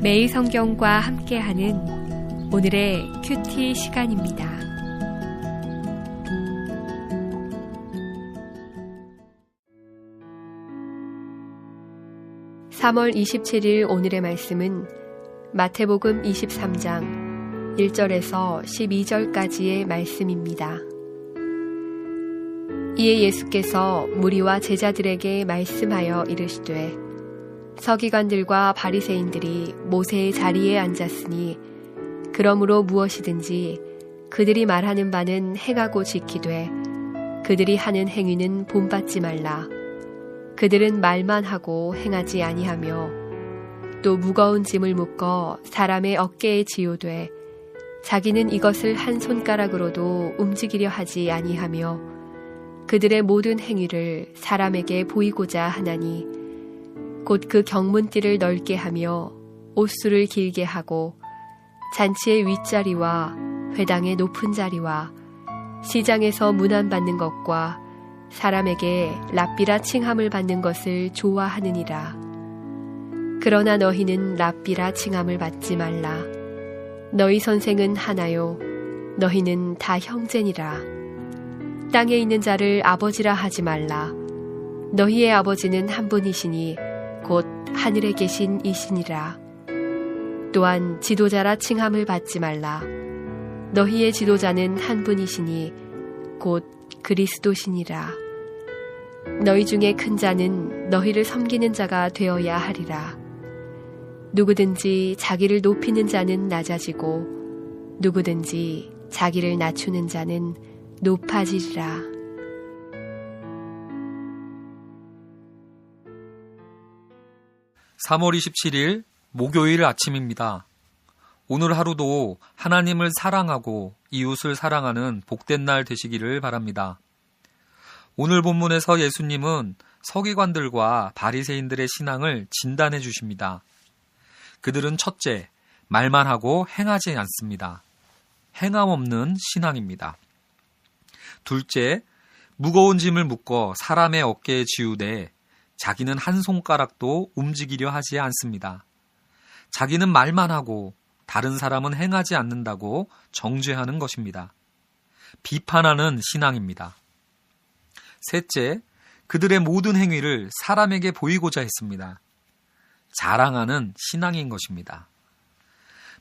매일 성경과 함께하는 오늘의 큐티 시간입니다. (3월 27일) 오늘의 말씀은 마태복음 23장 1절에서 12절까지의 말씀입니다. 이에 예수께서 무리와 제자들에게 말씀하여 이르시되 서기관들과 바리새인들이 모세의 자리에 앉았으니 그러므로 무엇이든지 그들이 말하는 바는 행하고 지키되 그들이 하는 행위는 본받지 말라. 그들은 말만 하고 행하지 아니하며 또 무거운 짐을 묶어 사람의 어깨에 지우되 자기는 이것을 한 손가락으로도 움직이려 하지 아니하며 그들의 모든 행위를 사람에게 보이고자 하나니 곧 그 경문띠를 넓게 하며 옷수를 길게 하고 잔치의 윗자리와 회당의 높은 자리와 시장에서 문안받는 것과 사람에게 랍비라 칭함을 받는 것을 좋아하느니라. 그러나 너희는 랍비라 칭함을 받지 말라. 너희 선생은 하나요 너희는 다 형제니라. 땅에 있는 자를 아버지라 하지 말라. 너희의 아버지는 한 분이시니 곧 하늘에 계신 이시니라. 또한 지도자라 칭함을 받지 말라. 너희의 지도자는 한 분이시니 곧 그리스도시니라. 너희 중에 큰 자는 너희를 섬기는 자가 되어야 하리라. 누구든지 자기를 높이는 자는 낮아지고 누구든지 자기를 낮추는 자는 높아지리라. (3월 27일) 목요일 아침입니다. 오늘 하루도 하나님을 사랑하고 이웃을 사랑하는 복된 날 되시기를 바랍니다. 오늘 본문에서 예수님은 서기관들과 바리새인들의 신앙을 진단해 주십니다. 그들은 첫째, 말만 하고 행하지 않습니다. 행함 없는 신앙입니다. 둘째, 무거운 짐을 묶어 사람의 어깨에 지우되 자기는 한 손가락도 움직이려 하지 않습니다. 자기는 말만 하고 다른 사람은 행하지 않는다고 정죄하는 것입니다. 비판하는 신앙입니다. 셋째, 그들의 모든 행위를 사람에게 보이고자 했습니다. 자랑하는 신앙인 것입니다.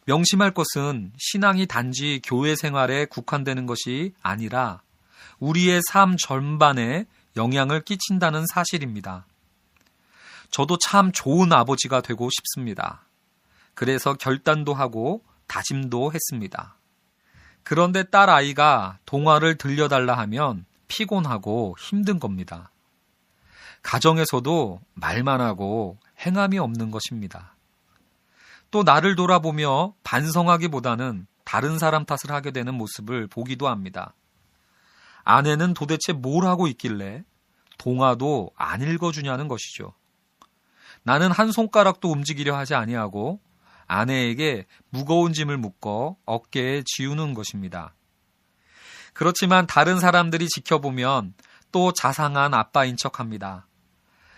명심할 것은 신앙이 단지 교회 생활에 국한되는 것이 아니라 우리의 삶 전반에 영향을 끼친다는 사실입니다. 저도 참 좋은 아버지가 되고 싶습니다. 그래서 결단도 하고 다짐도 했습니다. 그런데 딸 아이가 동화를 들려달라 하면 피곤하고 힘든 겁니다. 가정에서도 말만 하고 행함이 없는 것입니다. 또 나를 돌아보며 반성하기보다는 다른 사람 탓을 하게 되는 모습을 보기도 합니다. 아내는 도대체 뭘 하고 있길래 동화도 안 읽어주냐는 것이죠. 나는 한 손가락도 움직이려 하지 아니하고 아내에게 무거운 짐을 묶어 어깨에 지우는 것입니다. 그렇지만 다른 사람들이 지켜보면 또 자상한 아빠인 척합니다.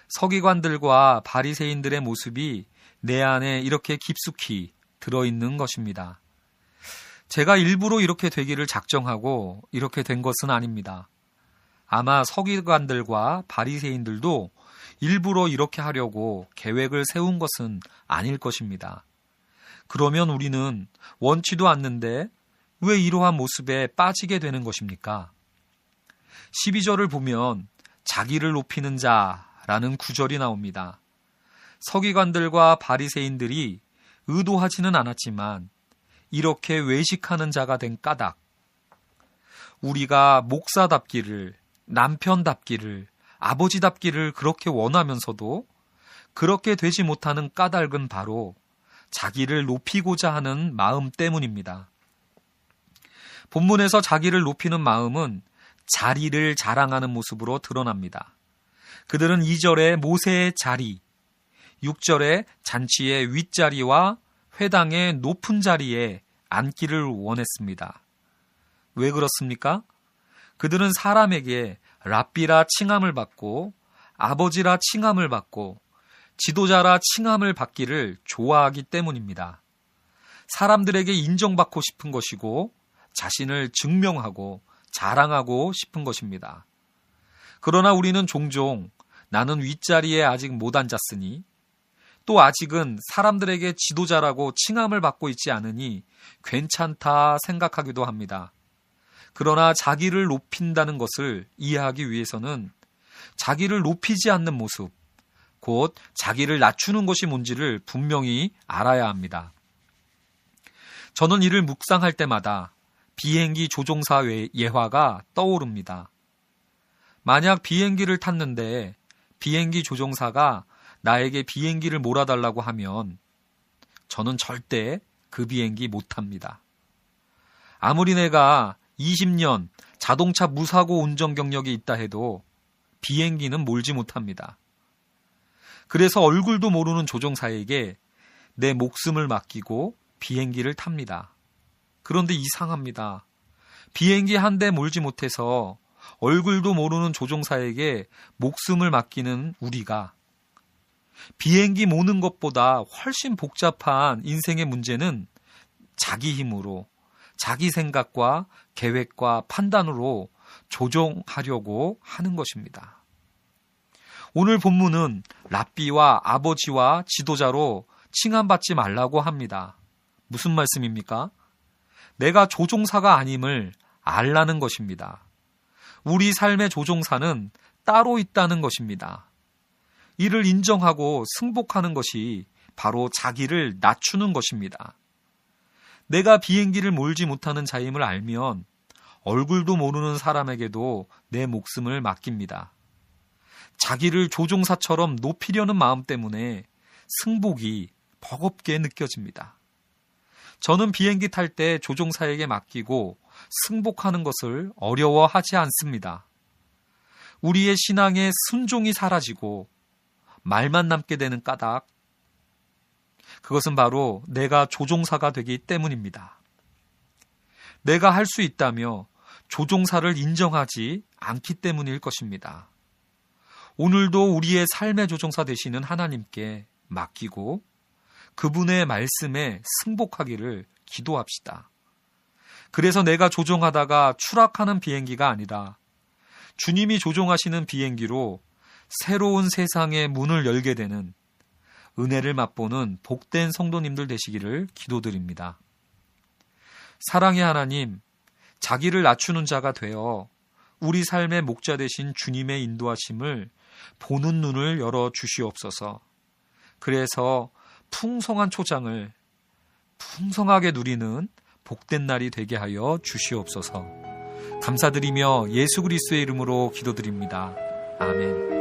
서기관들과 바리새인들의 모습이 내 안에 이렇게 깊숙이 들어있는 것입니다. 제가 일부러 이렇게 되기를 작정하고 이렇게 된 것은 아닙니다. 아마 서기관들과 바리새인들도 일부러 이렇게 하려고 계획을 세운 것은 아닐 것입니다. 그러면 우리는 원치도 않는데 왜 이러한 모습에 빠지게 되는 것입니까? 12절을 보면 자기를 높이는 자라는 구절이 나옵니다. 서기관들과 바리새인들이 의도하지는 않았지만 이렇게 외식하는 자가 된 까닭, 우리가 목사답기를, 남편답기를, 아버지답기를 그렇게 원하면서도 그렇게 되지 못하는 까닭은 바로 자기를 높이고자 하는 마음 때문입니다. 본문에서 자기를 높이는 마음은 자리를 자랑하는 모습으로 드러납니다. 그들은 2절에 모세의 자리, 6절에 잔치의 윗자리와 회당의 높은 자리에 앉기를 원했습니다. 왜 그렇습니까? 그들은 사람에게 랍비라 칭함을 받고 아버지라 칭함을 받고 지도자라 칭함을 받기를 좋아하기 때문입니다. 사람들에게 인정받고 싶은 것이고 자신을 증명하고 자랑하고 싶은 것입니다. 그러나 우리는 종종 나는 윗자리에 아직 못 앉았으니 또 아직은 사람들에게 지도자라고 칭함을 받고 있지 않으니 괜찮다 생각하기도 합니다. 그러나 자기를 높인다는 것을 이해하기 위해서는 자기를 높이지 않는 모습, 곧 자기를 낮추는 것이 뭔지를 분명히 알아야 합니다. 저는 이를 묵상할 때마다 비행기 조종사 예화가 떠오릅니다. 만약 비행기를 탔는데 비행기 조종사가 나에게 비행기를 몰아달라고 하면 저는 절대 그 비행기 못 탑니다. 아무리 내가 20년 자동차 무사고 운전 경력이 있다 해도 비행기는 몰지 못합니다. 그래서 얼굴도 모르는 조종사에게 내 목숨을 맡기고 비행기를 탑니다. 그런데 이상합니다. 비행기 한 대 몰지 못해서 얼굴도 모르는 조종사에게 목숨을 맡기는 우리가 비행기 모는 것보다 훨씬 복잡한 인생의 문제는 자기 힘으로, 자기 생각과 계획과 판단으로 조종하려고 하는 것입니다. 오늘 본문은 랍비와 아버지와 지도자로 칭함받지 말라고 합니다. 무슨 말씀입니까? 내가 조종사가 아님을 알라는 것입니다. 우리 삶의 조종사는 따로 있다는 것입니다. 이를 인정하고 승복하는 것이 바로 자기를 낮추는 것입니다. 내가 비행기를 몰지 못하는 자임을 알면 얼굴도 모르는 사람에게도 내 목숨을 맡깁니다. 자기를 조종사처럼 높이려는 마음 때문에 승복이 버겁게 느껴집니다. 저는 비행기 탈 때 조종사에게 맡기고 승복하는 것을 어려워하지 않습니다. 우리의 신앙의 순종이 사라지고 말만 남게 되는 까닭, 그것은 바로 내가 조종사가 되기 때문입니다. 내가 할 수 있다며 조종사를 인정하지 않기 때문일 것입니다. 오늘도 우리의 삶의 조종사 되시는 하나님께 맡기고 그분의 말씀에 승복하기를 기도합시다. 그래서 내가 조종하다가 추락하는 비행기가 아니라 주님이 조종하시는 비행기로 새로운 세상의 문을 열게 되는 은혜를 맛보는 복된 성도님들 되시기를 기도드립니다. 사랑의 하나님, 자기를 낮추는 자가 되어 우리 삶의 목자 되신 주님의 인도하심을 보는 눈을 열어 주시옵소서. 그래서 풍성한 초장을 풍성하게 누리는 복된 날이 되게 하여 주시옵소서. 감사드리며 예수 그리스도의 이름으로 기도드립니다. 아멘.